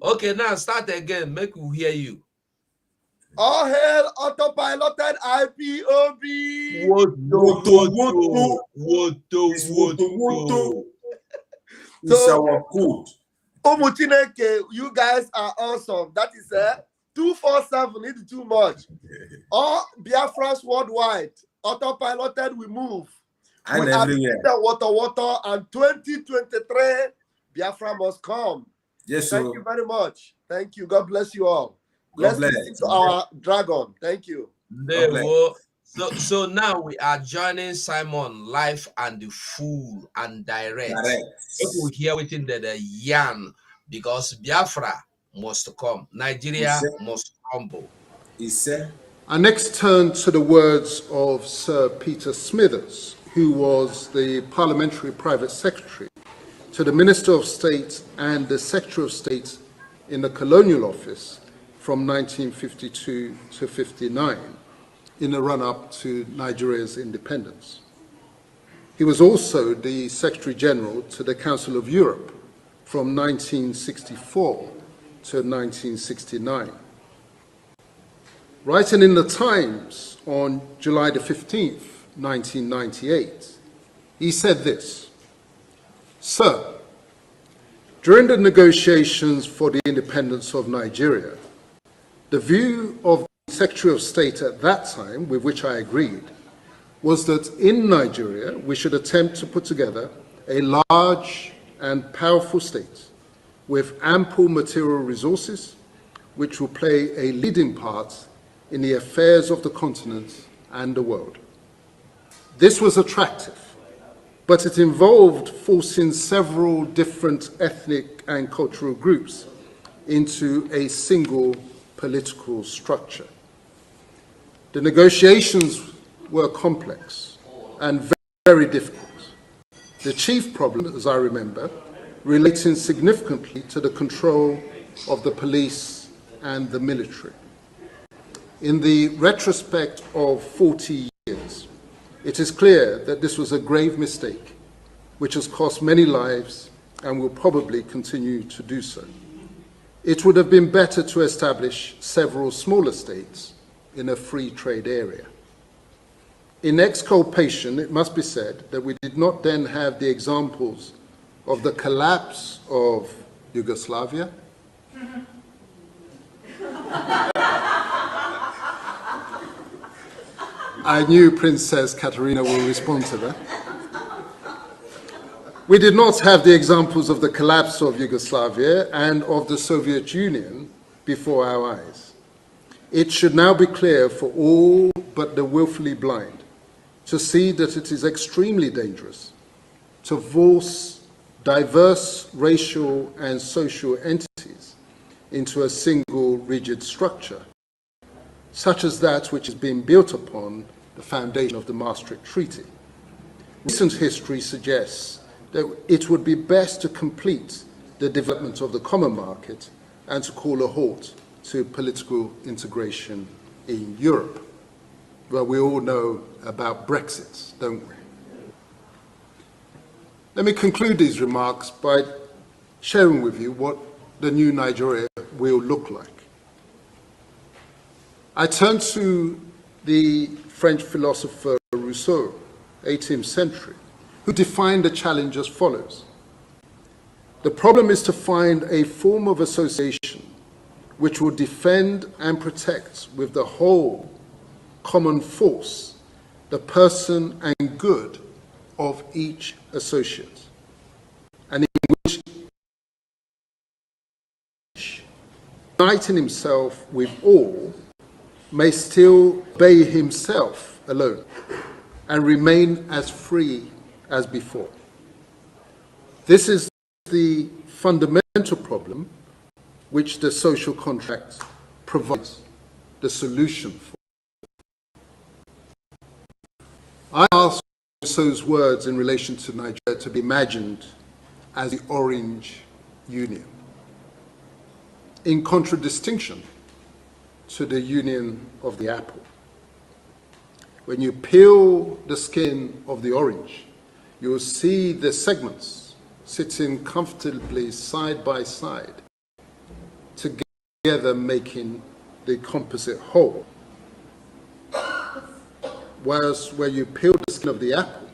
Okay, now start again. Make we hear you. All hail autopiloted IPOB. Woto. It's our code. Omuchineke, you guys are awesome. That is 247. It's too much. All Biafrans worldwide, autopiloted, we move. And we are everywhere. the water, and 2023, Biafra must come. Yes, Thank you very much. Thank you. God bless you all. God Let's bless. listen to our dragon. Thank you. So now we are joining Simon live and the full and direct. People hear within the yarn because Biafra must come. Nigeria must crumble. I next turn to the words of Sir Peter Smithers, who was the Parliamentary Private Secretary to the Minister of State and the Secretary of State in the Colonial Office from 1952 to 59 in the run-up to Nigeria's independence. He was also the Secretary General to the Council of Europe from 1964 to 1969. Writing in the Times on July the 15th, 1998, he said this: "Sir, during the negotiations for the independence of Nigeria, the view of the Secretary of State at that time, with which I agreed, was that in Nigeria we should attempt to put together a large and powerful state with ample material resources which will play a leading part in the affairs of the continent and the world. This was attractive, but it involved forcing several different ethnic and cultural groups into a single political structure. The negotiations were complex and very difficult. The chief problem, as I remember, relating significantly to the control of the police and the military. In the retrospect of 40 years, it is clear that this was a grave mistake, which has cost many lives and will probably continue to do so. It would have been better to establish several smaller states in a free trade area. In exculpation, it must be said that we did not then have the examples of the collapse of Yugoslavia, I knew Princess Katerina will respond to that. We did not have the examples of the collapse of Yugoslavia and of the Soviet Union before our eyes. It should now be clear for all but the willfully blind to see that it is extremely dangerous to force diverse racial and social entities into a single rigid structure, such as that which has been built upon the foundation of the Maastricht Treaty. Recent history suggests that it would be best to complete the development of the common market and to call a halt to political integration in Europe. Well, we all know about Brexit, don't we? Let me conclude these remarks by sharing with you what the new Nigeria will look like. I turn to the French philosopher Rousseau, 18th century, who defined the challenge as follows: the problem is to find a form of association which will defend and protect with the whole common force the person and good of each associate, and in which uniting himself with all may still obey himself alone and remain as free as before. This is the fundamental problem which the social contract provides the solution for. I ask Rousseau's words in relation to Nigeria to be imagined as the Orange Union, in contradistinction to the Union of the Apple. When you peel the skin of the orange, you will see the segments sitting comfortably side by side, together making the composite whole. Whereas where you peel the skin of the apple,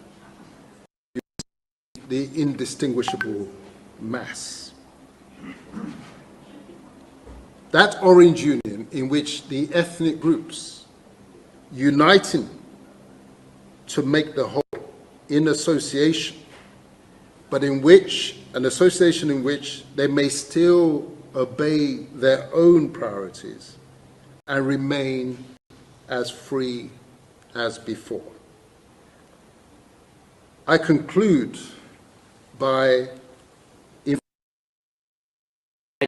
you see the indistinguishable mass. That Orange Union in which the ethnic groups uniting to make the whole in association, but in which, an association in which they may still obey their own priorities and remain as free as before. I conclude by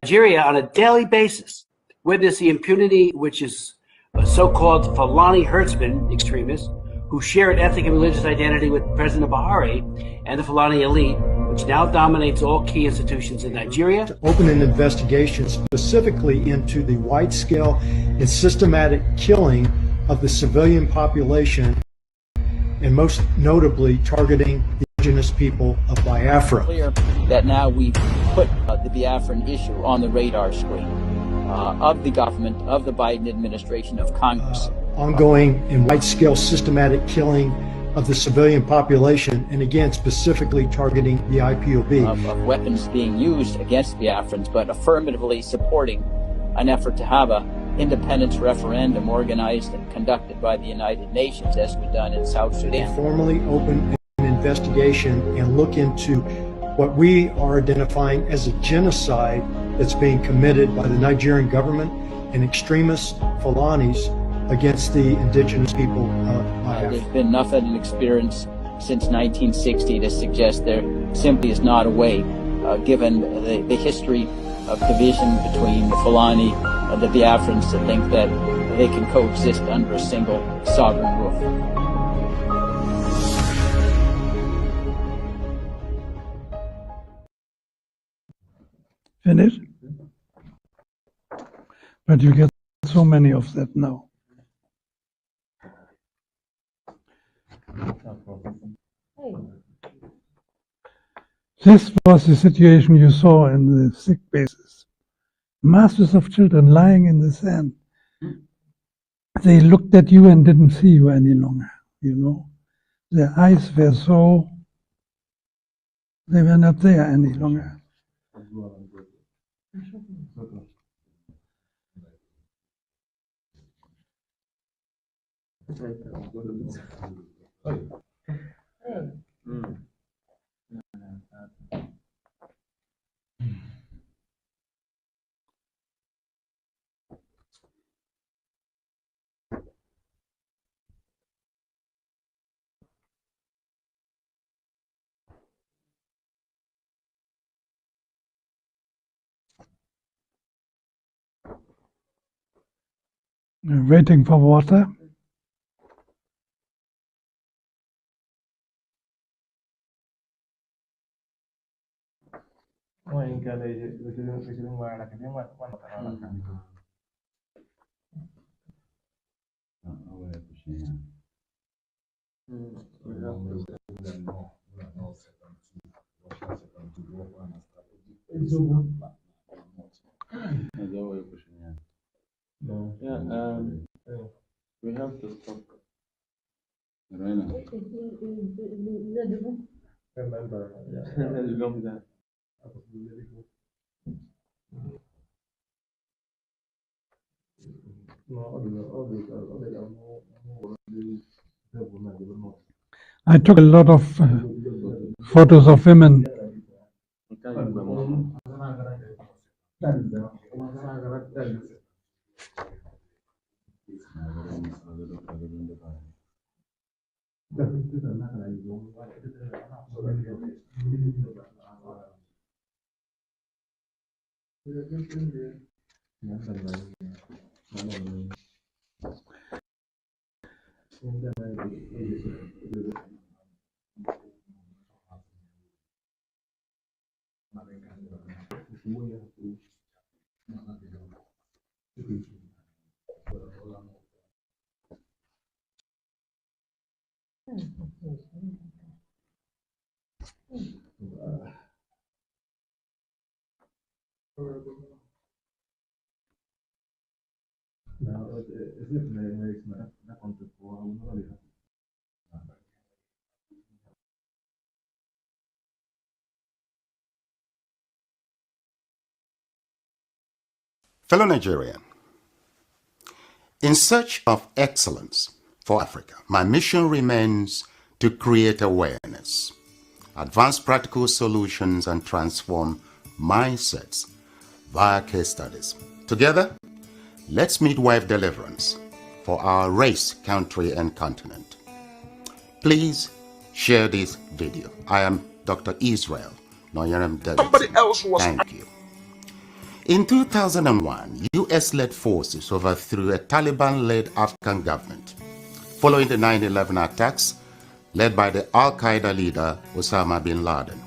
Nigeria on a daily basis witness the impunity which is so-called Fulani herdsmen extremists who share an ethnic and religious identity with President Buhari and the Fulani elite, which now dominates all key institutions in Nigeria. To open an investigation specifically into the wide-scale and systematic killing of the civilian population, and most notably targeting the indigenous people of Biafra. Clear that now we've put the Biafran issue on the radar screen of the government, of the Biden administration, of Congress. Ongoing and wide-scale systematic killing of the civilian population, and again specifically targeting the IPOB. Of weapons being used against Biafrans, but affirmatively supporting an effort to have a independence referendum organized and conducted by the United Nations, as we've done in South Sudan. Formally open an investigation and look into what we are identifying as a genocide that's being committed by the Nigerian government and extremist Fulanis against the indigenous people of Biafra. There's been enough of an experience since 1960 to suggest there simply is not a way, given the history of division between the Fulani and the Biafrans, to think that they can coexist under a single sovereign roof. Finish? But you get so many of that now. This was the situation you saw in the sick bases. Masses of children lying in the sand. They looked at you and didn't see you any longer, you know. Their eyes were so, they were not there any longer. Waiting for water. We have to stop. Remember, I took a lot of photos of women. Fellow Nigerian, in search of excellence for Africa, my mission remains to create awareness, advance practical solutions, and transform mindsets via case studies. Together, let's midwife deliverance for our race, country, and continent. Please share this video. I am Dr. Israel Noyerem David. Somebody else was. Thank you. In 2001, US-led forces overthrew a Taliban-led Afghan government following the 9/11 attacks led by the Al-Qaeda leader Osama bin Laden.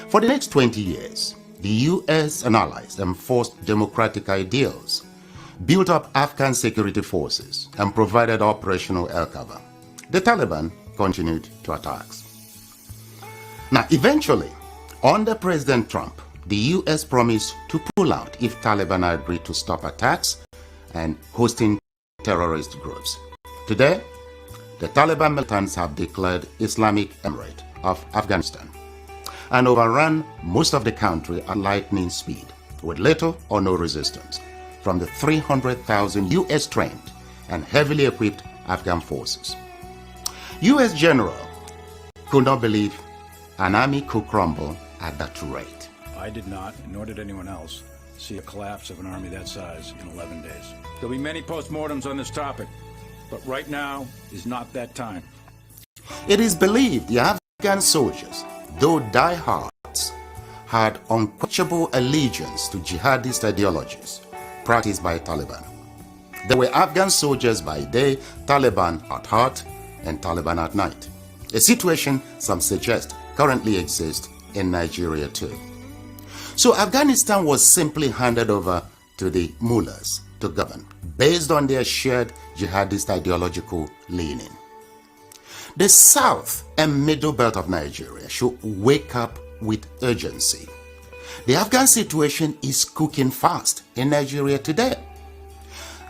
For the next 20 years, the US and allies enforced democratic ideals, built up Afghan security forces, and provided operational air cover. The Taliban continued to attacks. Now, eventually, under President Trump, the US promised to pull out if Taliban agreed to stop attacks and hosting terrorist groups. Today, the Taliban militants have declared Islamic Emirate of Afghanistan and overrun most of the country at lightning speed with little or no resistance from the 300,000 US trained and heavily equipped Afghan forces. US general could not believe an army could crumble at that rate. I did not, nor did anyone else, see a collapse of an army that size in 11 days. There'll be many postmortems on this topic, but right now is not that time. It is believed the Afghan soldiers, though diehards, had unquenchable allegiance to jihadist ideologies practiced by Taliban. They were Afghan soldiers by day, Taliban at heart, and Taliban at night. A situation some suggest currently exists in Nigeria too. So Afghanistan was simply handed over to the mullahs to govern based on their shared jihadist ideological leaning. The south and middle belt of Nigeria should wake up with urgency. The Afghan situation is cooking fast in Nigeria today.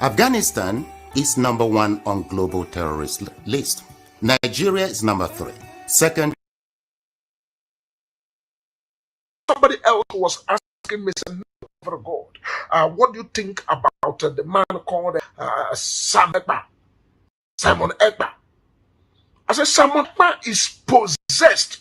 Afghanistan is number 1 on global terrorist list. Nigeria is number 3. Second. Somebody else was asking me, for God, what do you think about the man called Simone Ekpa? I said, Simone Ekpa is possessed.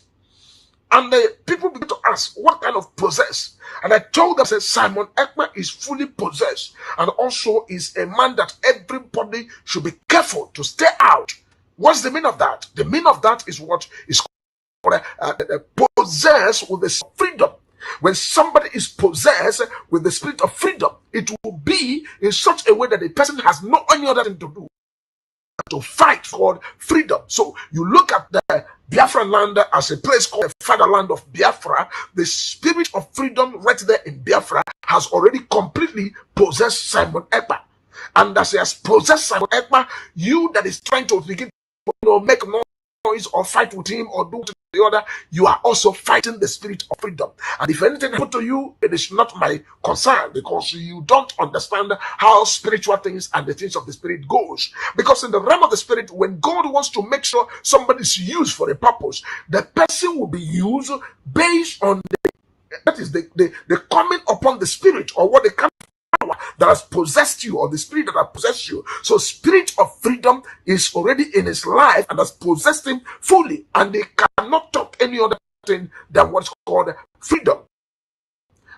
And the people begin to ask, what kind of possessed? And I told them, I said, Simone Ekpa is fully possessed and also is a man that everybody should be careful to stay out. What's the meaning of that? The meaning of that is what is called possessed with the freedom. When somebody is possessed with the spirit of freedom, it will be in such a way that the person has no any other thing to do to fight for freedom. So you look at the Biafran land as a place called the fatherland of Biafra. The spirit of freedom right there in Biafra has already completely possessed Simone Ekpa. And as he has possessed Simone Ekpa, you that is trying to begin to make noise or fight with him or do the other, you are also fighting the spirit of freedom. And if anything happens to you, it is not my concern, because you don't understand how spiritual things and the things of the spirit goes. Because in the realm of the spirit, when God wants to make sure somebody is used for a purpose, the person will be used based on the coming upon the spirit, or what the kind of power that has possessed you, or the spirit that has possessed you. So spirit of freedom is already in his life and has possessed him fully, and they cannot talk any other thing than what's called freedom.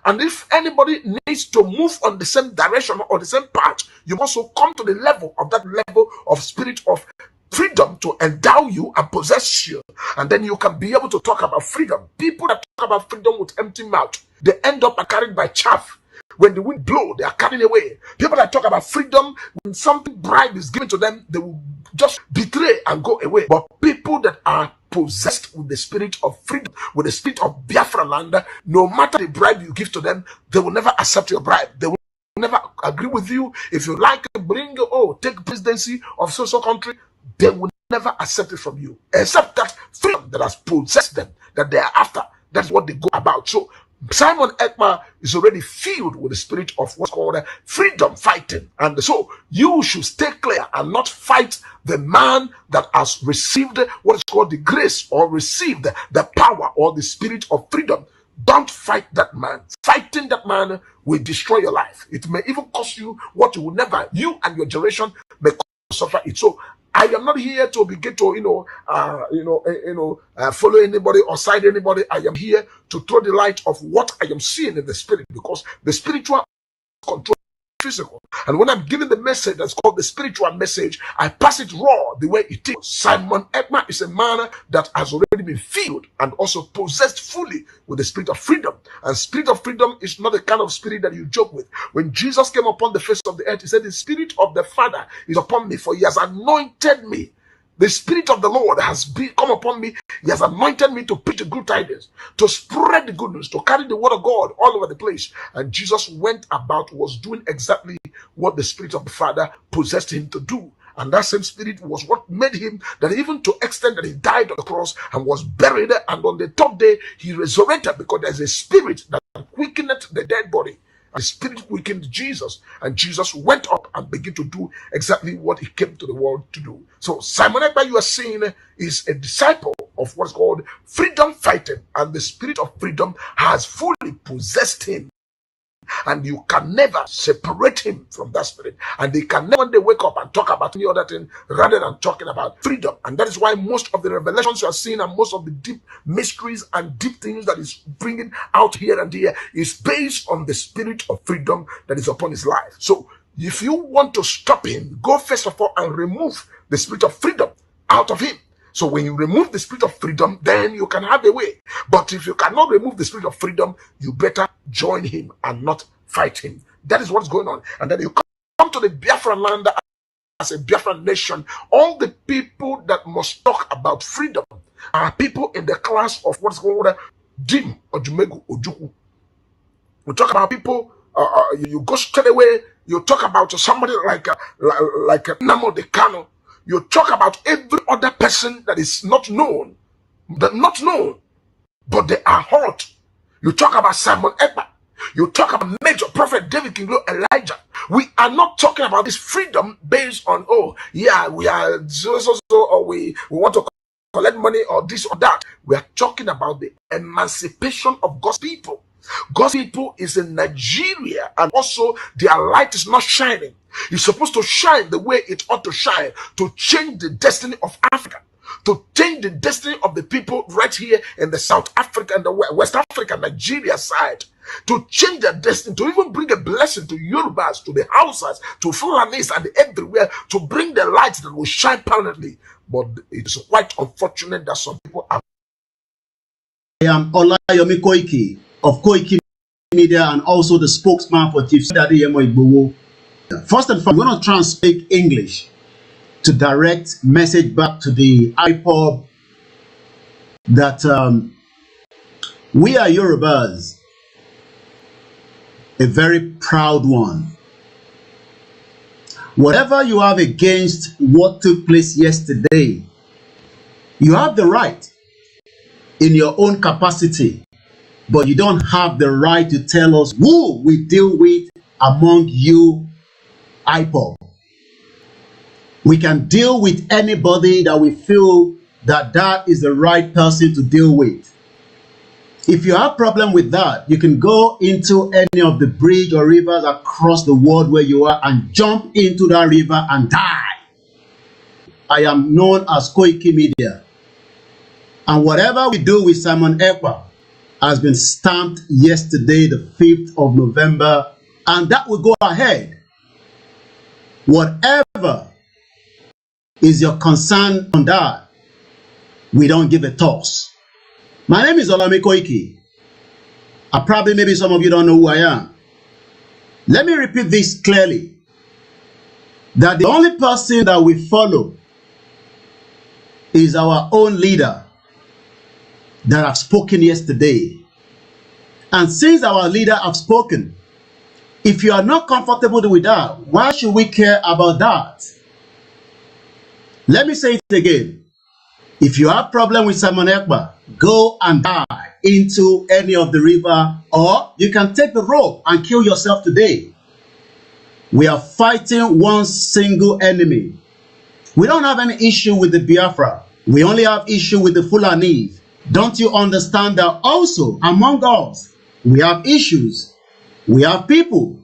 And if anybody needs to move on the same direction or the same path, you must also come to the level of that level of spirit of freedom to endow you and possess you. And then you can be able to talk about freedom. People that talk about freedom with empty mouth, they end up carried by chaff. When the wind blows, they are carried away. People that talk about freedom, when something bribe is given to them, they will just betray and go away. But people that are possessed with the spirit of freedom, with the spirit of Biafra land, no matter the bribe you give to them, they will never accept your bribe. They will never agree with you. If you like, take presidency of so country, they will never accept it from you, except that freedom that has possessed them, that they are after. That's what they go about. So Simon Ekpa is already filled with the spirit of what's called freedom fighting. And so you should stay clear and not fight the man that has received what is called the grace or received the power or the spirit of freedom. Don't fight that man. Fighting that man will destroy your life. It may even cost you what you will never, you and your generation may suffer it. So I am not here to begin to, follow anybody or side anybody. I am here to throw the light of what I am seeing in the spirit, because the spiritual control physical. And when I'm giving the message that's called the spiritual message, I pass it raw the way it is. Simon Ekpa is a man that has already been filled and also possessed fully with the spirit of freedom. And spirit of freedom is not the kind of spirit that you joke with. When Jesus came upon the face of the earth, he said, the spirit of the Father is upon me, for he has anointed me. The Spirit of the Lord has come upon me. He has anointed me to preach the good tidings, to spread the good news, to carry the word of God all over the place. And Jesus went about, was doing exactly what the Spirit of the Father possessed him to do. And that same Spirit was what made him, that even to extent that he died on the cross and was buried, and on the third day he resurrected, because there's a spirit that quickened the dead body. The spirit quickened Jesus, and Jesus went up and began to do exactly what he came to the world to do. So Simon Ekpa, you are seeing, is a disciple of what's called freedom fighting, and the spirit of freedom has fully possessed him. And you can never separate him from that spirit. And they can never one day wake up and talk about any other thing rather than talking about freedom. And that is why most of the revelations you are seeing and most of the deep mysteries and deep things that is bringing out here and there is based on the spirit of freedom that is upon his life. So if you want to stop him, go first of all and remove the spirit of freedom out of him. So when you remove the spirit of freedom, then you can have a way. But if you cannot remove the spirit of freedom, you better join him and not fight him. That is what's going on. And then you come to the Biafran land as a Biafran nation. All the people that must talk about freedom are people in the class of what's called Dim or Jumegu Ojuku. We talk about people, you go straight away, you talk about somebody like Namo de Kano. You talk about every other person that is not known, but they are hot. You talk about Simon Ekpa. You talk about Major Prophet David King Elijah. We are not talking about this freedom based on, we are so, or we want to collect money or this or that. We are talking about the emancipation of God's people. God's people is in Nigeria, and also their light is not shining. It's supposed to shine the way it ought to shine, to change the destiny of Africa, to change the destiny of the people right here in the South Africa and the West Africa, Nigeria side, to change their destiny, to even bring a blessing to Yorubas, to the Hausas, to Fulanis, and everywhere, to bring the light that will shine permanently. But it's quite unfortunate that some people are. I am Olayomi Koiki of Koiki Media and also the spokesman for Chief Adeyemo Igboho. First and foremost, I'm going to try and speak English to direct message back to the IPOB that we are Yorubas, a very proud one. Whatever you have against what took place yesterday, you have the right in your own capacity, but you don't have the right to tell us who we deal with among you IPOB. We can deal with anybody that we feel that is the right person to deal with. If you have problem with that, you can go into any of the bridge or rivers across the world where you are and jump into that river and die. I am known as Koiki Media. And whatever we do with Simon Ekpa has been stamped yesterday, the 5th of November, and that will go ahead. Whatever is your concern on that, we don't give a toss. My name is Olami Koiki. Probably maybe some of you don't know who I am. Let me repeat this clearly, that the only person that we follow is our own leader that have spoken yesterday. And since our leader have spoken, if you are not comfortable with that, why should we care about that? Let me say it again. If you have problem with Simone Ekpa, go and die into any of the river, or you can take the rope and kill yourself today. We are fighting one single enemy. We don't have any issue with the Biafra. We only have issue with the Fulani. Don't you understand that also among us, we have issues. We have people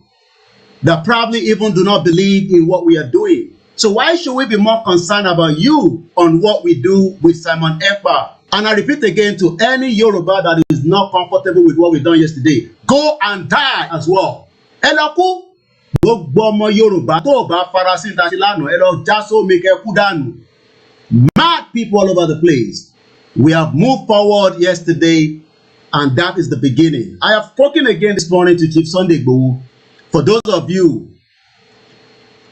that probably even do not believe in what we are doing. So why should we be more concerned about you on what we do with Simone Ekpa? And I repeat again to any Yoruba that is not comfortable with what we done yesterday, go and die as well. Eloku, gbogbo ọmọ Yorùbá tó bá farasin tàti lánàá, ẹ lọ já sómi kẹ́ kú dànù. Mad people all over the place. We have moved forward yesterday, and that is the beginning. I have spoken again this morning to Chief Sunday Igboho. For those of you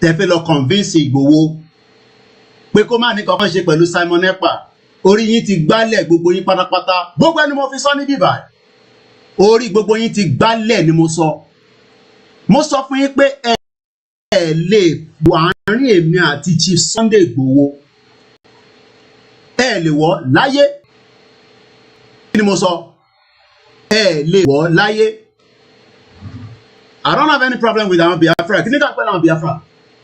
tẹ́fẹ́ lọ convince Igboho pé kó má ní kankan ṣe pẹ̀lú Simone Ekpa, orí yín ti gbálẹ̀ gbogbo yín pátápátá. Gbogbo ẹni mo fi sọ ní bíbá. Orí gbogbo yín ti gbálẹ̀ ni mo sọ. Mo sọ fún yín pé ẹ lè wà àárín èmi àti Chief Sunday Igboho. Ẹ lè wọ̀ láyé. Kí ni mo sọ? Ẹ lè wọ̀ láyé. I don't have any problem with our Biafra. Can you talk about our Biafra?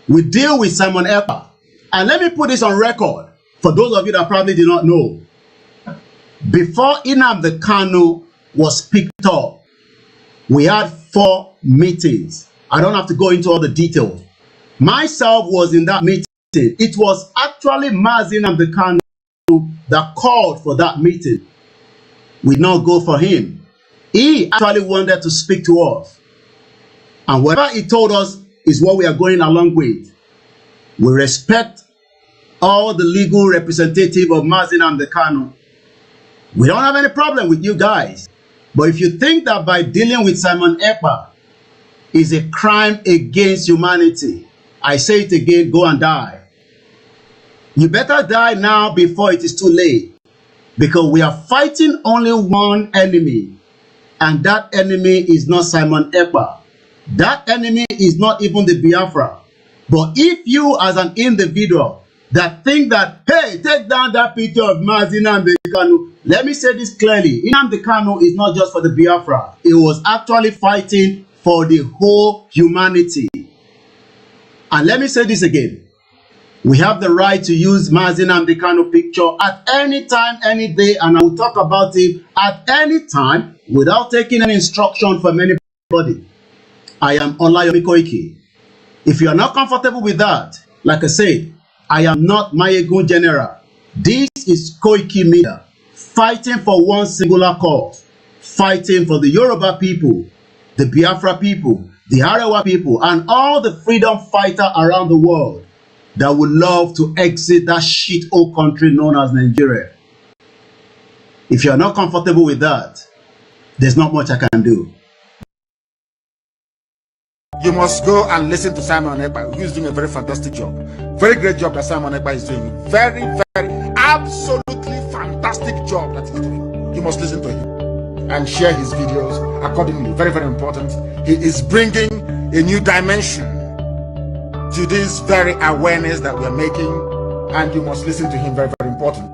We deal with Simone Ekpa. And let me put this on record for those of you that probably did not know. Before Nnamdi Kanu was picked up, we had 4 meetings. I don't have to go into all the details. Myself was in that meeting. It was actually Mazi Nnamdi Kanu that called for that meeting. We did not go for him. He actually wanted to speak to us. And whatever he told us is what we are going along with. We respect all the legal representative of Mazi Nnamdi Kanu. We don't have any problem with you guys. But if you think that by dealing with Simone Ekpa is a crime against humanity, I say it again, go and die. You better die now before it is too late. Because we are fighting only one enemy. And that enemy is not Simone Ekpa. That enemy is not even the Biafra. But if you as an individual that think that, hey, take down that picture of Mazi Nnamdi Kanu, let me say this clearly. Nnamdi Kanu is not just for the Biafra. He was actually fighting for the whole humanity. And let me say this again. We have the right to use Mazi Nnamdi Kanu picture at any time, any day, and I will talk about it at any time without taking any instruction from anybody. I am Olayomi Koiki. If you are not comfortable with that, like I said, I am not Mayegun General. This is Koiki Media, fighting for one singular cause, fighting for the Yoruba people, the Biafra people, the Arewa people, and all the freedom fighters around the world that would love to exit that shit old country known as Nigeria. If you are not comfortable with that, there's not much I can do. You must go and listen to Simone Ekpa, who is doing a very fantastic job. Very great job that Simone Ekpa is doing. Very, absolutely fantastic job that he's doing. You must listen to him and share his videos accordingly. Very, very important. He is bringing a new dimension to this very awareness that we're making, and you must listen to him. Very, very important.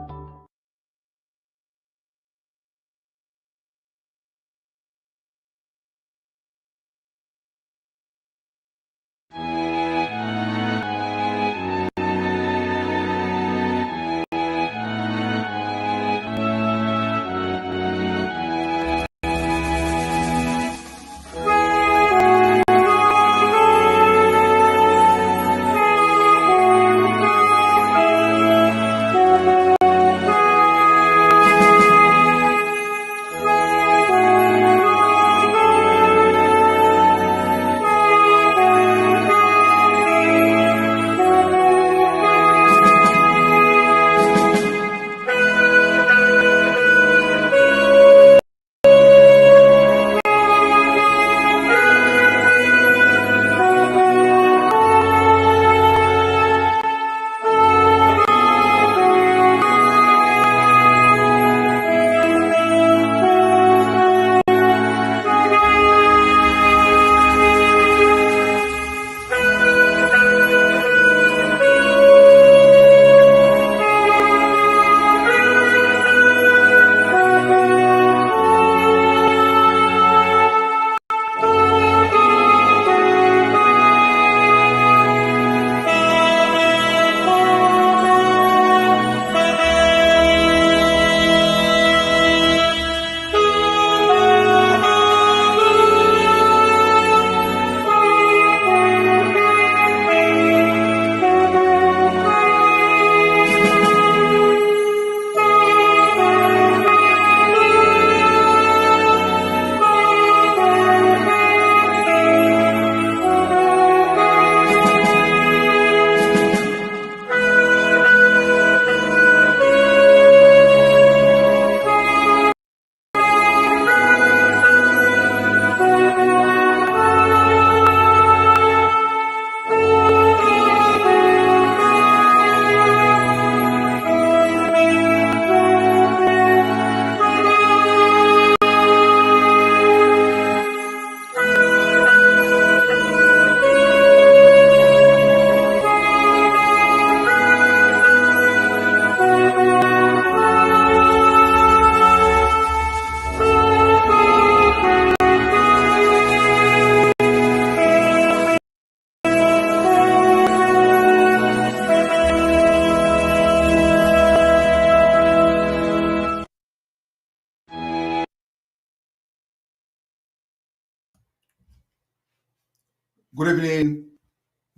Good evening,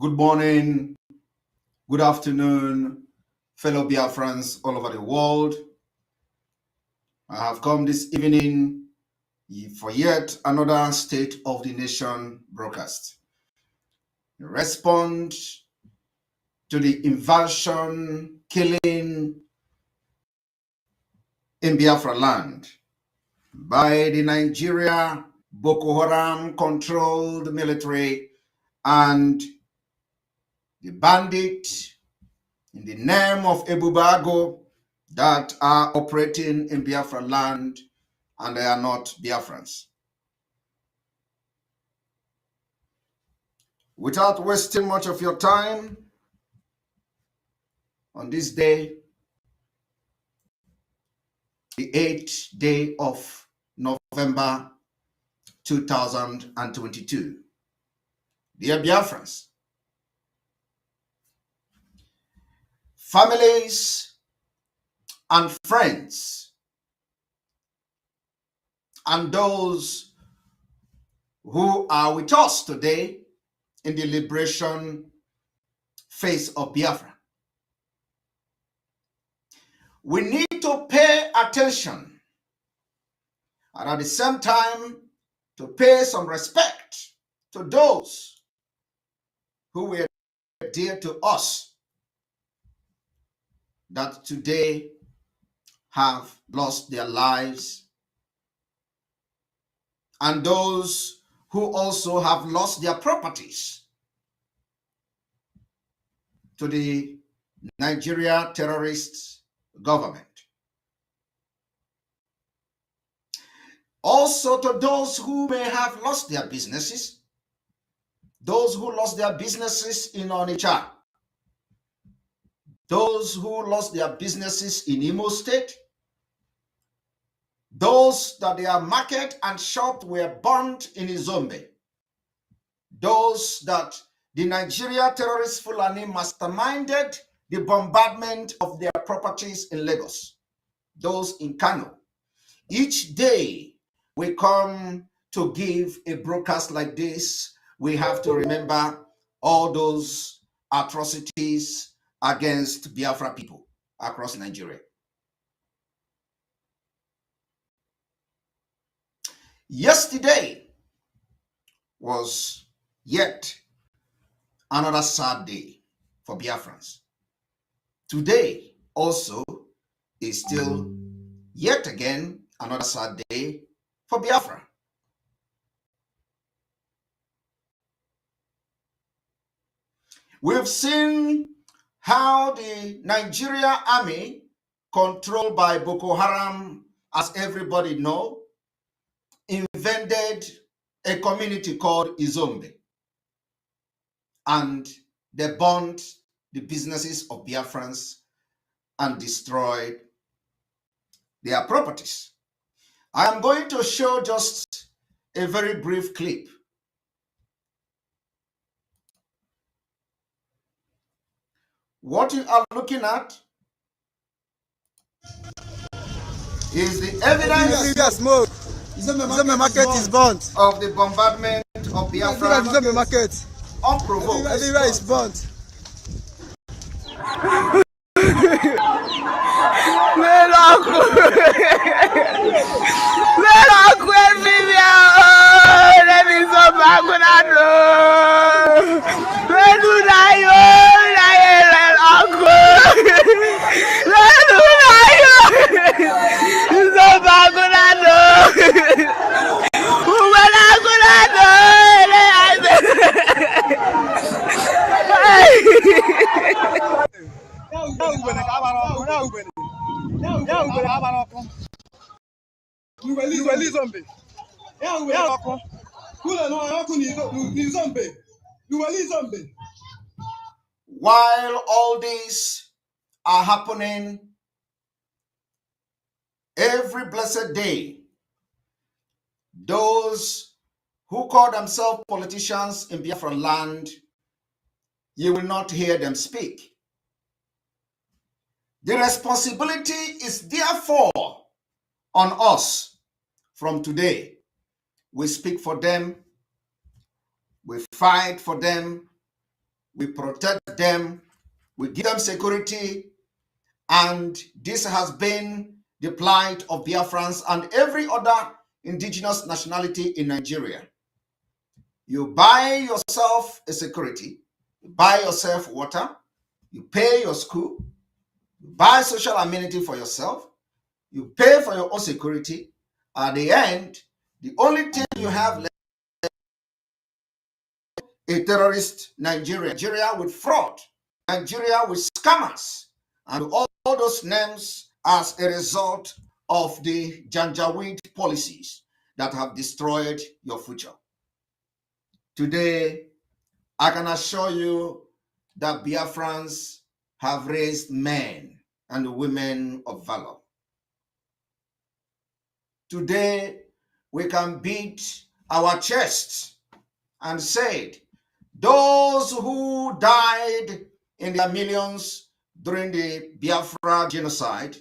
good morning, good afternoon, fellow Biafrans all over the world. I have come this evening for yet another State of the Nation broadcast. In response to the invasion, killing in Biafra land by the Nigeria Boko Haram controlled military and the bandit in the name of Ebubago that are operating in Biafra land, and they are not Biafrans. Without wasting much of your time, on this day, the 8th day of November 2022, dear Biafrans, families and friends, and those who are with us today in the liberation phase of Biafra. We need to pay attention and at the same time to pay some respect to those who were dear to us that today have lost their lives, and those who also have lost their properties to the Nigeria terrorist government. Also to those who may have lost their businesses, those who lost their businesses in Onitsha, those who lost their businesses in Imo State, those that their market and shop were burnt in Izombe, those that the Nigeria terrorist Fulani masterminded the bombardment of their properties in Lagos, those in Kano. Each day we come to give a broadcast like this, we have to remember all those atrocities against Biafra people across Nigeria. Yesterday was yet another sad day for Biafrans. Today also is still yet again another sad day for Biafra. We've seen how the Nigeria army, controlled by Boko Haram, as everybody knows, invaded a community called Izombe, and they burned the businesses of Biafrans and destroyed their properties. I am going to show just a very brief clip. What you are looking at is the evidence smoke. The market is burnt. Of the bombardment of Biafra market. unprovoked. Everywhere is burnt. While all these are happening every blessed day, those who call themselves politicians in Biafra land, you will not hear them speak. The responsibility is therefore on us from today. We speak for them, We fight for them. We protect them. We give them security. And this has been the plight of Biafrans and every other indigenous nationality in Nigeria. You buy yourself a security, you buy yourself water, you pay your school, you buy social amenity for yourself, you pay for your own security. At the end, the only thing you have left is a terrorist Nigeria with fraud, Nigeria with scammers, and all those names as a result of the Janjaweed policies that have destroyed your future. Today, I can assure you that Biafrans have raised men and women of valor. Today, we can beat our chests and say, those who died in their millions during the Biafra genocide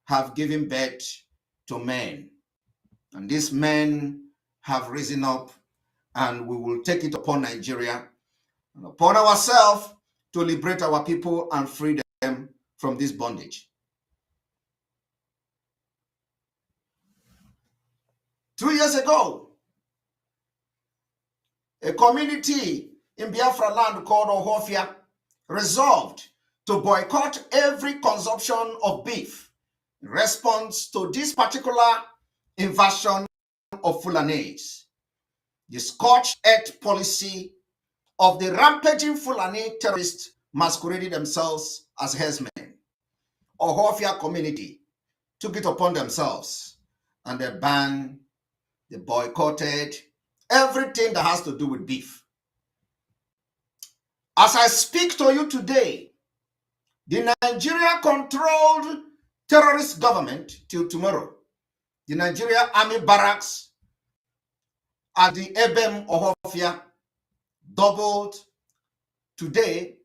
have given birth to men. And these men have risen up, and we will take it upon Nigeria and upon ourselves to liberate our people and free them from this bondage. 2 years ago, a community in Biafra land called Ohofia resolved to boycott every consumption of beef in response to this particular invasion of Fulanese. The scorched earth policy of the rampaging Fulani terrorists masquerading themselves as herdsmen. Ohofia community took it upon themselves and they banned, they boycotted everything that has to do with beef. As I speak to you today, the Nigeria-controlled terrorist government till tomorrow, the Nigeria Army barracks at the Ebem Ohofia doubled today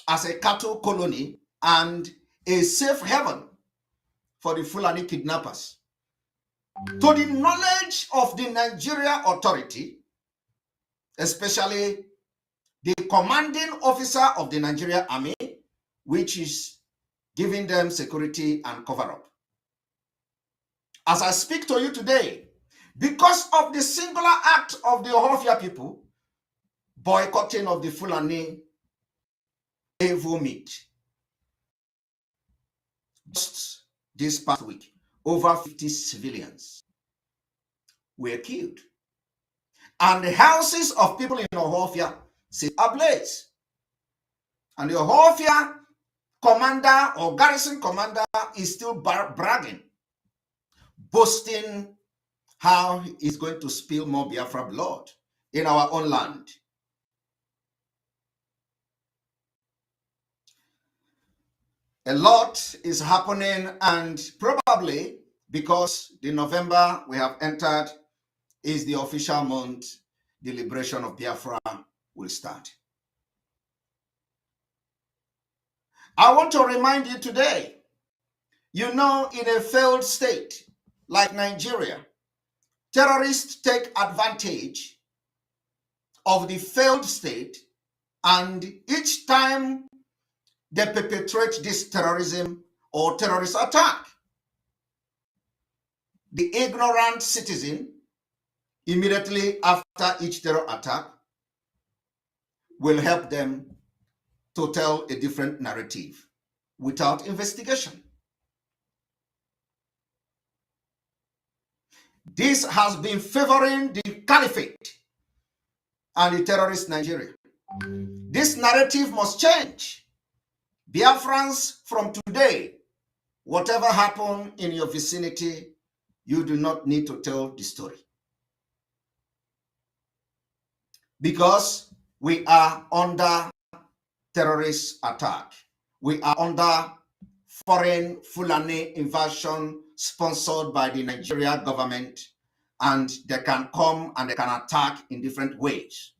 as a cattle colony and a safe haven for the Fulani kidnappers. To the knowledge of the Nigeria authority, especially the commanding officer of the Nigeria Army, which is giving them security and cover-up. As I speak to you today, because of the singular act of the Ohofia people, boycotting of the Fulani evil meat, just this past week, over 50 civilians were killed. And the houses of people in Ohofia sit ablaze. And the Ohofia commander or garrison commander is still bragging, boasting how he's going to spill more Biafra blood in our own land. A lot is happening, and probably because the November we have entered is the official month, the liberation of Biafra will start. I want to remind you today, you know, in a failed state like Nigeria, terrorists take advantage of the failed state, and each time they perpetrate this terrorism or terrorist attack, the ignorant citizen, immediately after each terror attack, will help them to tell a different narrative without investigation. This has been favoring the caliphate and the terrorist Nigeria. This narrative must change. Biafrans, from today, whatever happened in your vicinity, you do not need to tell the story. Because we are under terrorist attack. We are under foreign Fulani invasion sponsored by the Nigeria government, and they can come and they can attack in different ways.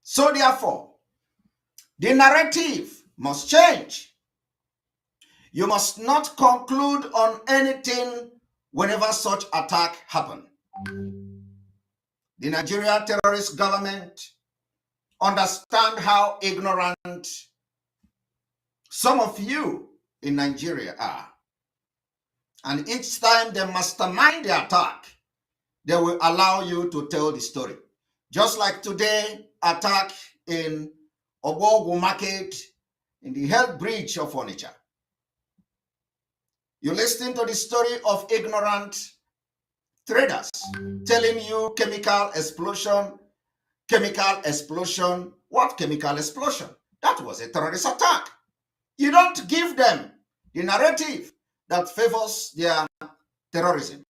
So therefore, the narrative must change. You must not conclude on anything whenever such attack happen. the Nigeria terrorist government understand how ignorant some of you in Nigeria are. And each time they mastermind the attack, they will allow you to tell the story. Just like today, attack in Ogogo Market, in the health bridge of Onitsha. You listen to the story of ignorant traders telling you chemical explosion. What chemical explosion? That was a terrorist attack. You don't give them the narrative that favors their terrorism.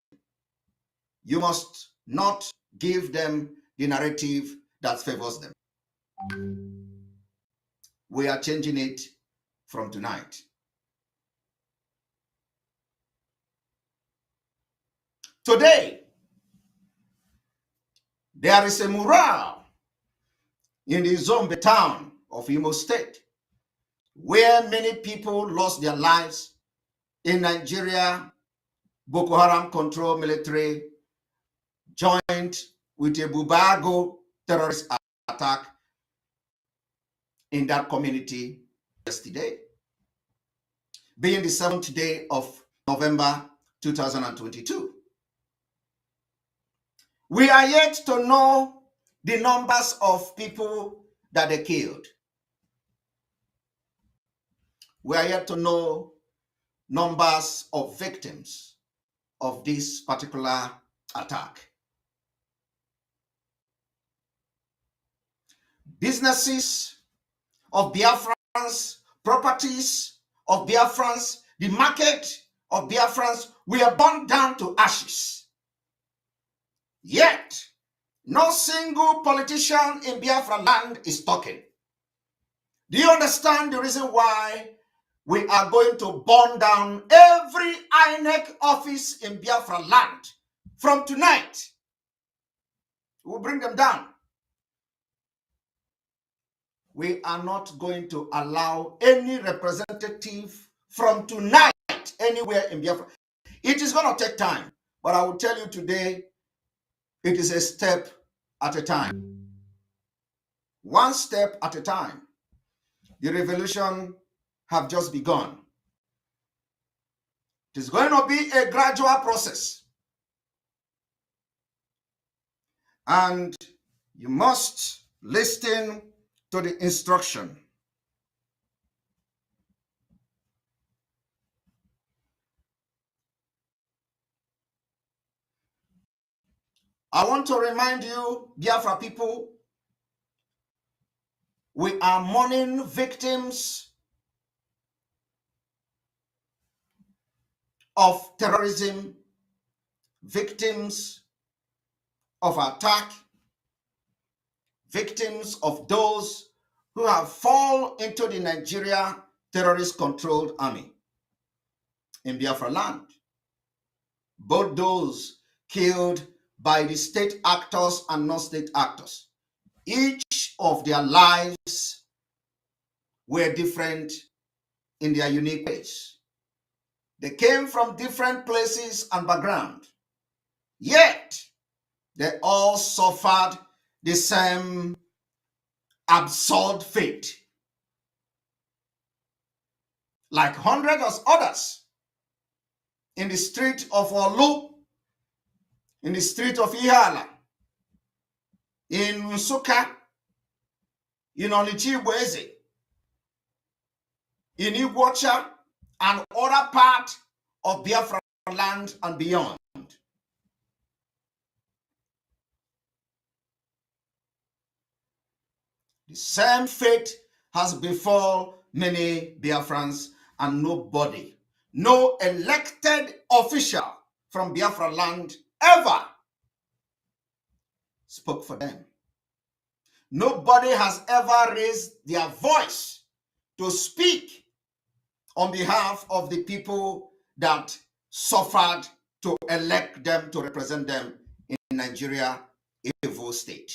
You must not give them the narrative that favors them. We are changing it from tonight. Today, there is a mural in the Zombe town of Imo State where many people lost their lives in Nigeria. Boko Haram control military joined with a Bubago terrorist attack in that community yesterday, being the 7th day of November 2022. We are yet to know the numbers of people that they killed. We are yet to know numbers of victims of this particular attack. Businesses of Biafrans, properties of Biafrans, the market of Biafrans were burned down to ashes. Yet, no single politician in Biafra land is talking. Do you understand the reason why we are going to burn down every INEC office in Biafra land from tonight? We'll bring them down. We are not going to allow any representative from tonight anywhere in Biafra. It is going to take time, but I will tell you today, it is a step at a time. One step at a time. The revolution have just begun. It is going to be a gradual process. And you must listen to the instruction. I want to remind you, Biafra people, we are mourning victims of terrorism, victims of attack, victims of those who have fallen into the Nigeria terrorist-controlled army in Biafra land. Both those killed by the state actors and non-state actors. Each of their lives were different in their unique ways. They came from different places and background, yet they all suffered the same absurd fate. Like hundreds of others in the street of Olu, in the street of Ihala, in Nsuka, in Onichibweze, in Iguacha, and other parts of Biafra land and beyond. The same fate has befall many Biafrans, and nobody, no elected official from Biafra land ever spoke for them. Nobody has ever raised their voice to speak on behalf of the people that suffered to elect them to represent them in Nigeria, evil state.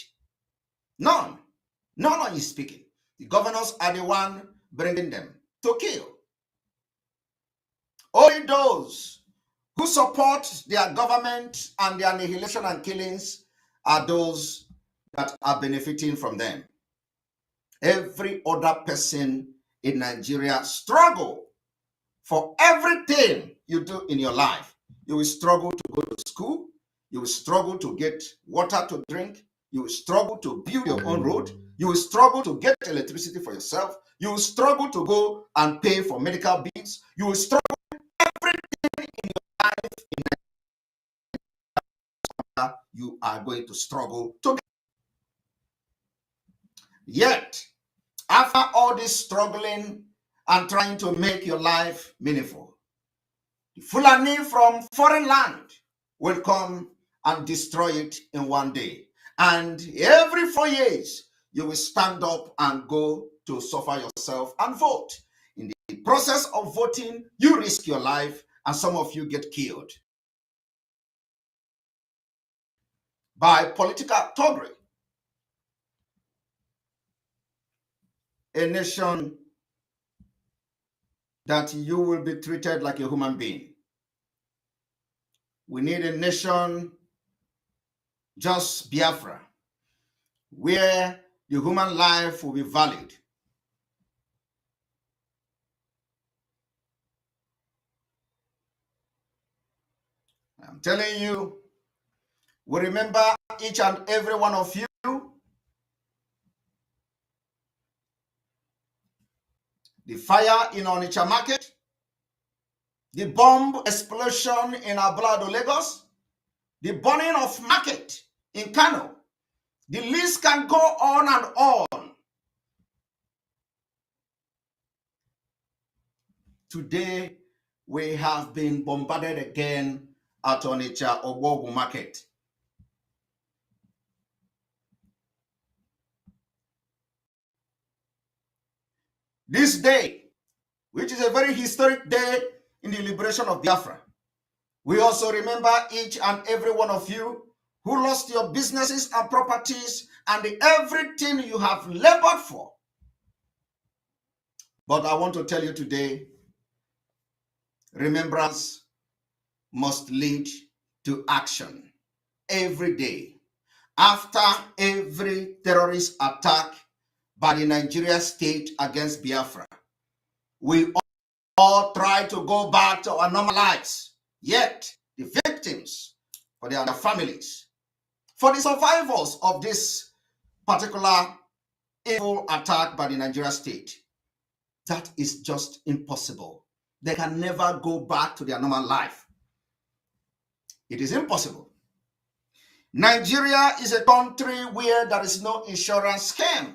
None. No one is speaking. The governors are the one bringing them to kill. Only those who support their government and their annihilation and killings are those that are benefiting from them. Every other person in Nigeria struggle for everything you do in your life. You will struggle to go to school. You will struggle to get water to drink. You will struggle to build your own road. You will struggle to get electricity for yourself. You will struggle to go and pay for medical bills. You will struggle everything in your life. You are going to struggle to get. Yet, after all this struggling and trying to make your life meaningful, the Fulani from foreign land will come and destroy it in one day. And every 4 years, you will stand up and go to suffer yourself and vote. In the process of voting, you risk your life, and some of you get killed by political thuggery. A nation that you will be treated like a human being. We need a nation just Biafra, where the human life will be valid. I'm telling you, we remember each and every one of you. The fire in Onitsha Market, the bomb explosion in Ablado, Lagos, the burning of market in Kano. The list can go on and on. Today, we have been bombarded again at Onitsha Ogbogu Market. This day, which is a very historic day in the liberation of Biafra, we also remember each and every one of you who lost your businesses and properties and everything you have labored for. But I want to tell you today, remembrance must lead to action every day. After every terrorist attack by the Nigeria state against Biafra, we all try to go back to our normal lives. Yet, the victims, for their families, for the survivors of this particular evil attack by the Nigeria state, that is just impossible. They can never go back to their normal life. It is impossible. Nigeria is a country where there is no insurance scheme.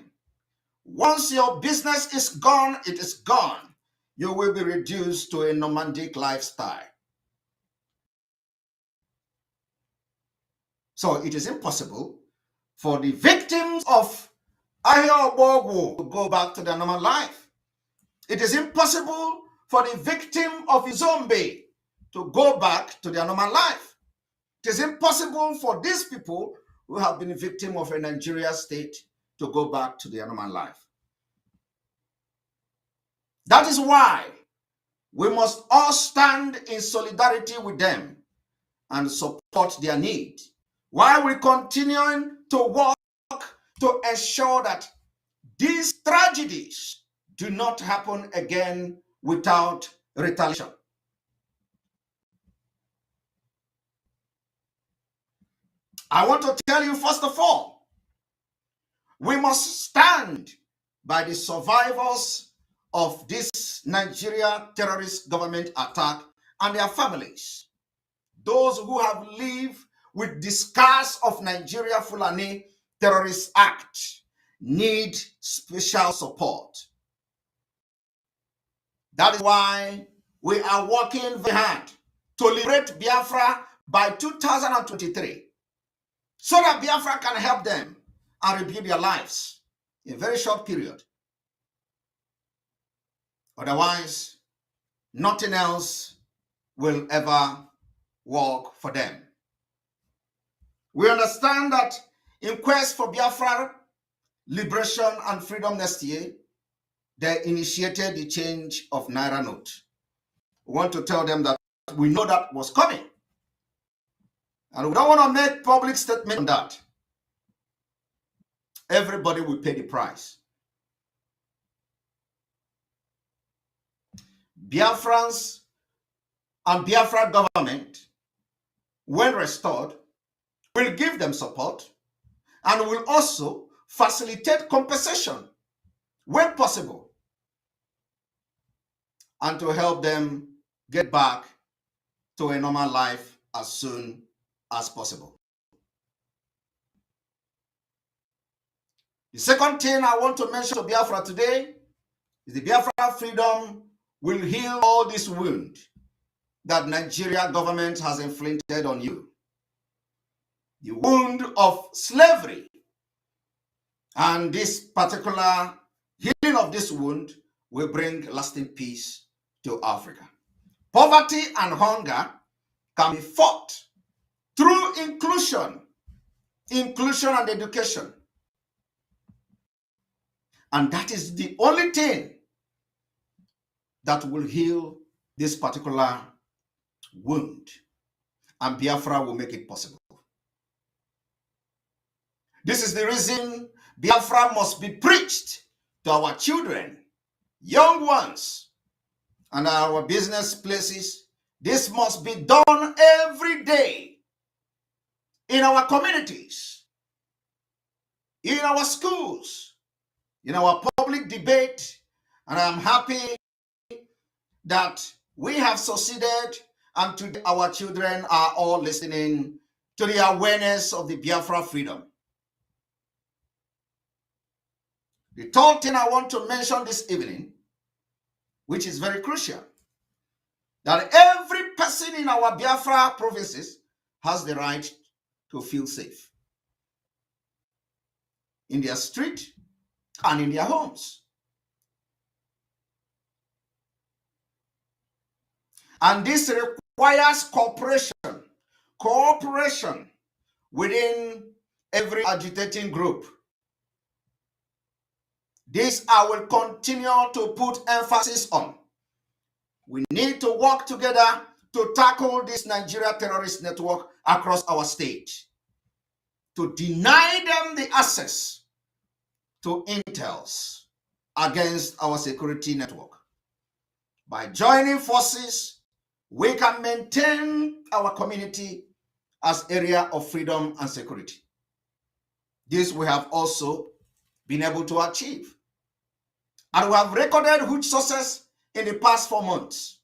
Once your business is gone, it is gone. You will be reduced to a nomadic lifestyle. So it is impossible for the victims of Ahia to go back to their normal life. It is impossible for the victim of Izombe to go back to their normal life. It is impossible for these people who have been a victim of a Nigeria state to go back to their normal life. That is why we must all stand in solidarity with them and support their need, while we continue to work to ensure that these tragedies do not happen again without retaliation. I want to tell you, first of all, we must stand by the survivors of this Nigeria terrorist government attack and their families. Those who have lived with the scars of Nigeria Fulani terrorist act need special support. That is why we are working very hard to liberate Biafra by 2023, so that Biafra can help them and rebuild their lives in a very short period. Otherwise, nothing else will ever work for them. We understand that in quest for Biafra liberation and freedom next year, they initiated the change of Naira note. We want to tell them that we know that was coming, and we don't want to make public statement on that. everybody will pay the price. Biafrans and Biafra government, when restored, will give them support and will also facilitate compensation when possible and to help them get back to a normal life as soon as possible. The second thing I want to mention to Biafra today is the Biafra freedom will heal all this wound that Nigeria government has inflicted on you. The wound of slavery. And this particular healing of this wound will bring lasting peace to Africa. Poverty and hunger can be fought through inclusion and education. And that is the only thing that will heal this particular wound. And Biafra will make it possible. This is the reason Biafra must be preached to our children, young ones, and our business places. This must be done every day in our communities, in our schools, in our public debate. And I'm happy that we have succeeded, and today our children are all listening to the awareness of the Biafra freedom. The third thing I want to mention this evening, which is very crucial, that every person in our Biafra provinces has the right to feel safe in their street and in their homes. And this requires cooperation within every agitating group. This I will continue to put emphasis on. We need to work together to tackle this Nigeria terrorist network across our state, to deny them the access to intels against our security network. By joining forces, we can maintain our community as area of freedom and security. This we have also been able to achieve. And we have recorded huge success in the past 4 months.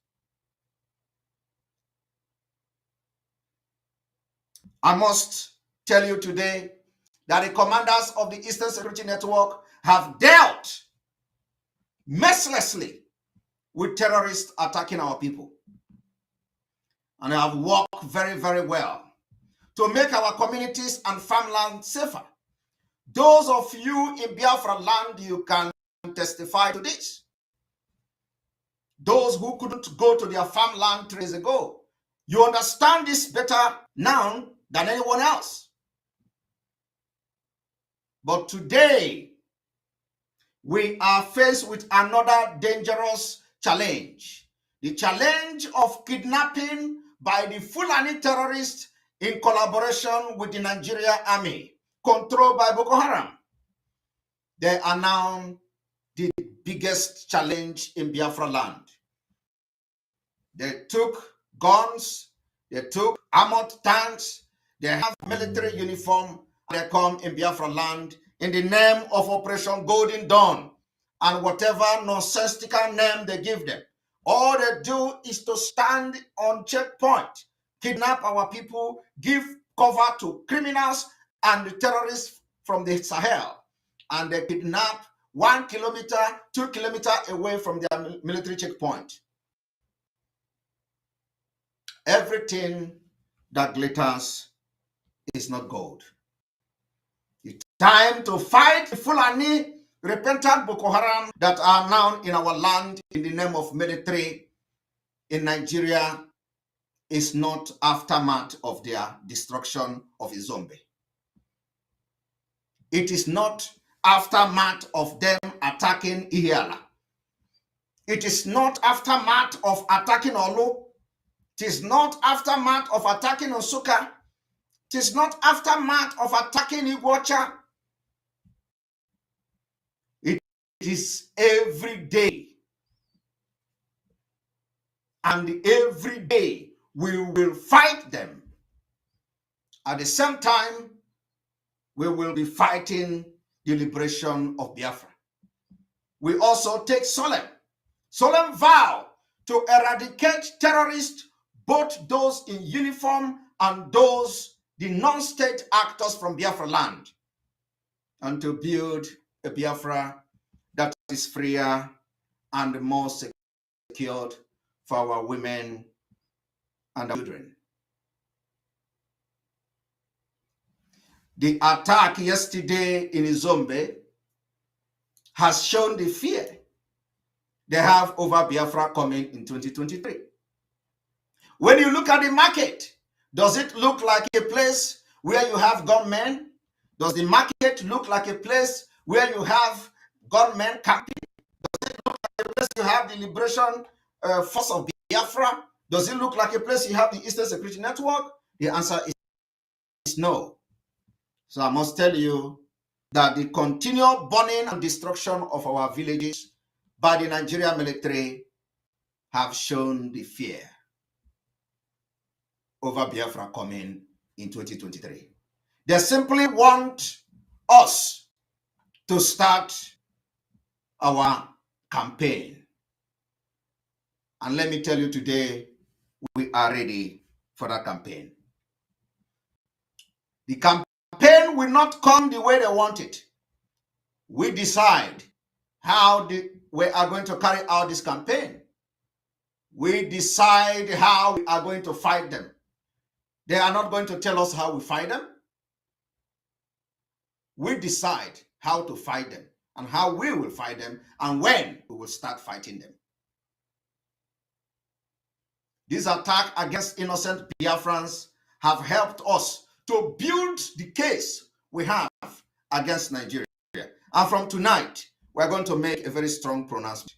I must tell you today that the commanders of the Eastern Security Network have dealt mercilessly with terrorists attacking our people. And have worked very, very well to make our communities and farmland safer. Those of you in Biafra land, you can testify to this. Those who couldn't go to their farmland 3 days ago, you understand this better now than anyone else. But today, we are faced with another dangerous challenge. The challenge of kidnapping by the Fulani terrorists in collaboration with the Nigerian army, controlled by Boko Haram. They are now the biggest challenge in Biafra land. They took guns, they took armored tanks, they have military uniform, they come in Biafra land in the name of Operation Golden Dawn and whatever nonsensical name they give them. All they do is to stand on checkpoint, kidnap our people, give cover to criminals and the terrorists from the Sahel. And they kidnap 1 kilometer, 2 kilometers away from their military checkpoint. Everything that glitters is not gold. It's time to fight the Fulani repentant Boko Haram that are now in our land in the name of military in Nigeria. Is not aftermath of their destruction of Izombe. It is not aftermath of them attacking Ihiala. It is not aftermath of attacking Olu. It is not aftermath of attacking Nsukka. It is not aftermath of attacking Iguacha. is every day. And every day we will fight them. At the same time, we will be fighting the liberation of Biafra. We also take solemn vow to eradicate terrorists, both those in uniform and those, the non-state actors from Biafra land, and to build a Biafra that is freer and more secured for our women and our children. The attack yesterday in Izombe has shown the fear they have over Biafra coming in 2023. When you look at the market, does it look like a place where you have gunmen? Does the market look like a place where you have gunmen camping? Does it look like a place you have the liberation force of Biafra? Does it look like a place you have the Eastern Security Network? The answer is no. So I must tell you that the continual burning and destruction of our villages by the Nigerian military have shown the fear over Biafra coming in 2023. They simply want us to start our campaign. And let me tell you today, we are ready for that campaign. The campaign will not come the way they want it. We decide how we are going to carry out this campaign. We decide how we are going to fight them. They are not going to tell us how we fight them. We decide how to fight them and how we will fight them and when we will start fighting them. This attack against innocent Biafrans have helped us to build the case we have against Nigeria. And from tonight, we're going to make a very strong pronouncement.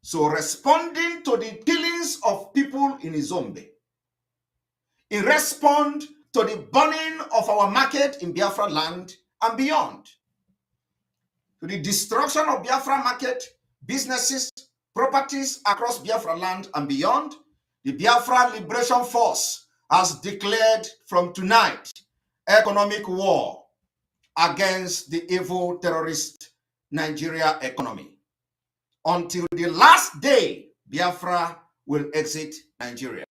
So responding to the killings of people in Izombe, in response to the burning of our market in Biafra land and beyond, to the destruction of Biafra market, businesses, properties across Biafra land and beyond, the Biafra Liberation Force has declared from tonight economic war against the evil terrorist Nigeria economy. Until the last day Biafra will exit Nigeria.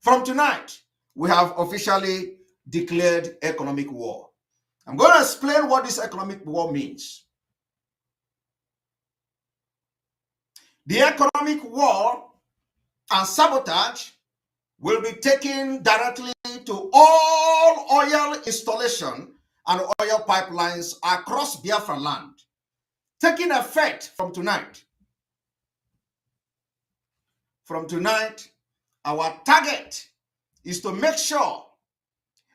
From tonight, we have officially declared economic war. I'm going to explain what this economic war means. The economic war and sabotage will be taken directly to all oil installation and oil pipelines across Biafra land, taking effect from tonight. From tonight, our target is to make sure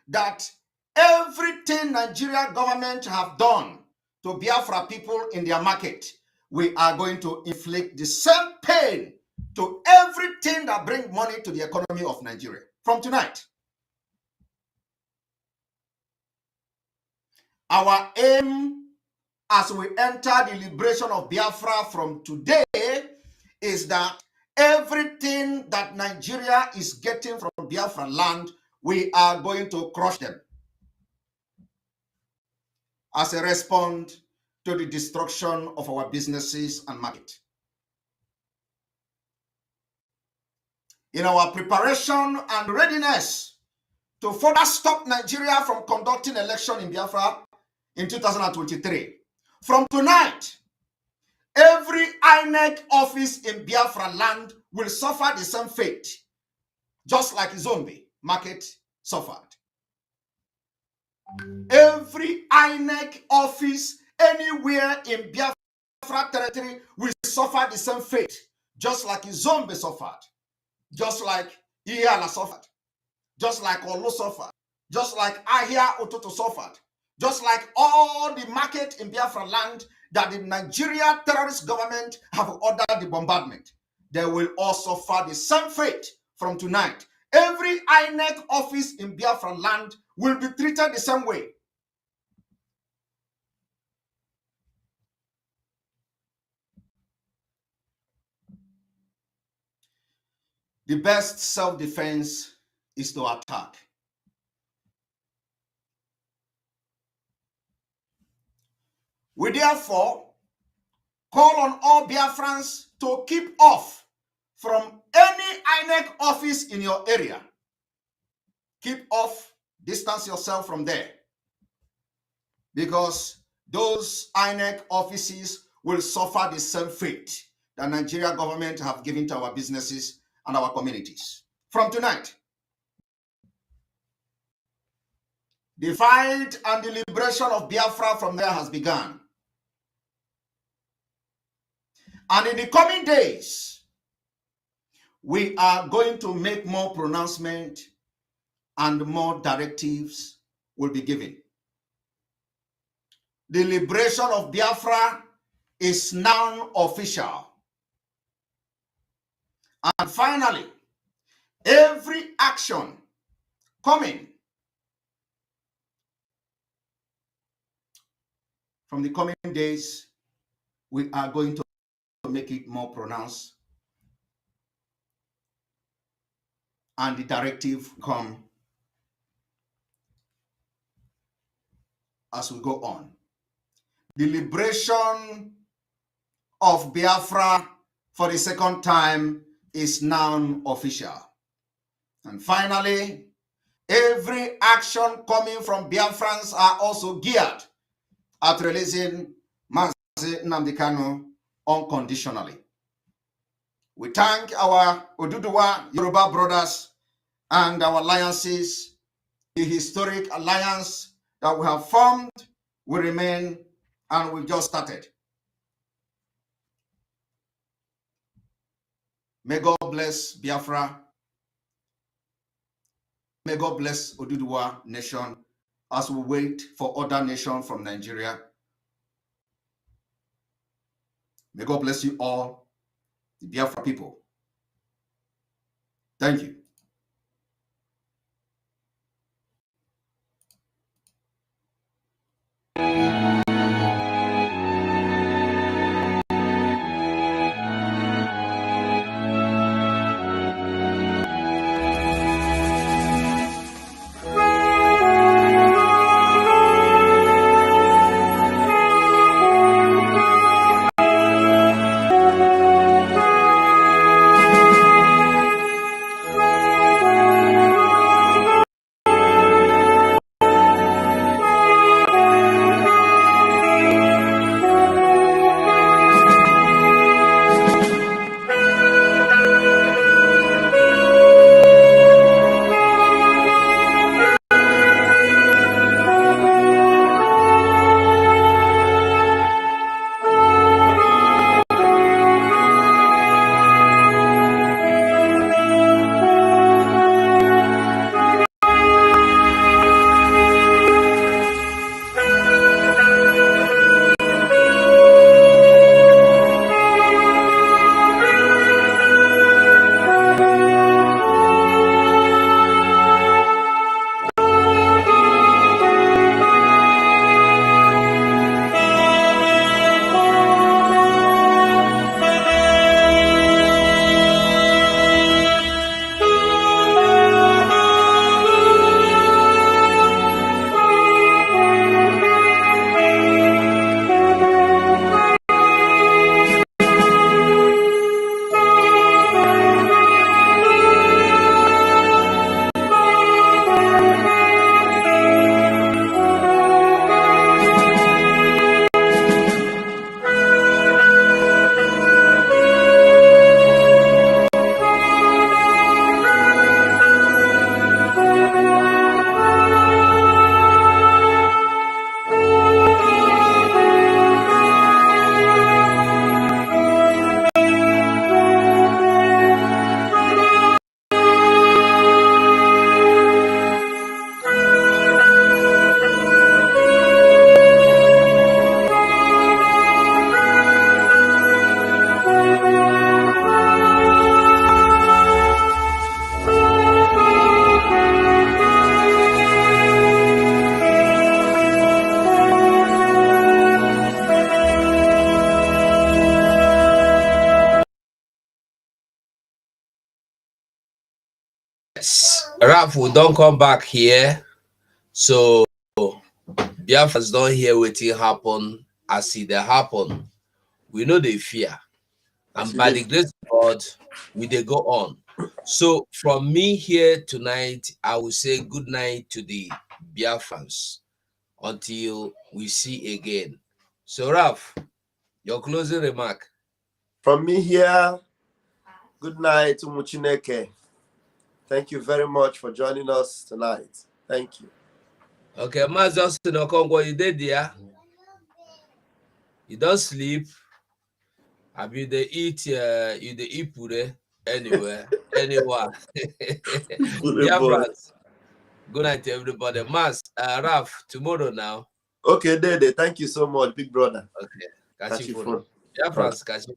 that everything Nigeria government have done to Biafra people in their market, we are going to inflict the same pain to everything that brings money to the economy of Nigeria from tonight. Our aim as we enter the liberation of Biafra from today is that everything that Nigeria is getting from Biafra land, we are going to crush them as a response to the destruction of our businesses and market. In our preparation and readiness to further stop Nigeria from conducting election in Biafra in 2023, from tonight, every INEC office in Biafra land will suffer the same fate, just like Izombe market suffered. Every INEC office anywhere in Biafra territory will suffer the same fate, just like Izombe suffered, just like Iyala suffered, just like Olu suffered, just like Ahia Ototo suffered, just like all the market in Biafra land that the Nigeria terrorist government have ordered the bombardment. They will all suffer the same fate from tonight. Every INEC office in Biafra land will be treated the same way. the best self-defense is to attack. We therefore call on all Biafrans to keep off from any INEC office in your area. Keep off, distance yourself from there, because those INEC offices will suffer the same fate that Nigeria government have given to our businesses and our communities. From tonight, the fight and the liberation of Biafra from there has begun. And in the coming days, we are going to make more pronouncement and more directives will be given. The liberation of Biafra is now official. And finally, every action coming from the coming days, we are going to make it more pronounced, and the directive come as we go on. The liberation of Biafra for the second time is now official. And finally, every action coming from Biafrans are also geared at releasing Mazi Nnamdi Kanu unconditionally. We thank our Oduduwa Yoruba brothers and our alliances. The historic alliance that we have formed will remain, and we've just started. May God bless Biafra. May God bless Oduduwa nation as we wait for other nations from Nigeria. May God bless you all, the Biafra people. Thank you. Ralph, we don't come back here. So Biafrans don't hear what happen as it happen. We know they fear. And by the grace of God, we they go on. So from me here tonight, I will say good night to the Biafrans until we see again. So Ralph, your closing remark. From me here, good night to Muchineke. Thank you very much for joining us tonight. Thank you. Okay, Mas Justin Okongwo, you did there? You don't sleep. I mean, they eat, you they eat pure anywhere, anywhere. Biafrans, good night to everybody. Mas, Ralph, tomorrow now. Okay, Dede, thank you so much, big brother. Okay, catch you. Biafrans, catch you.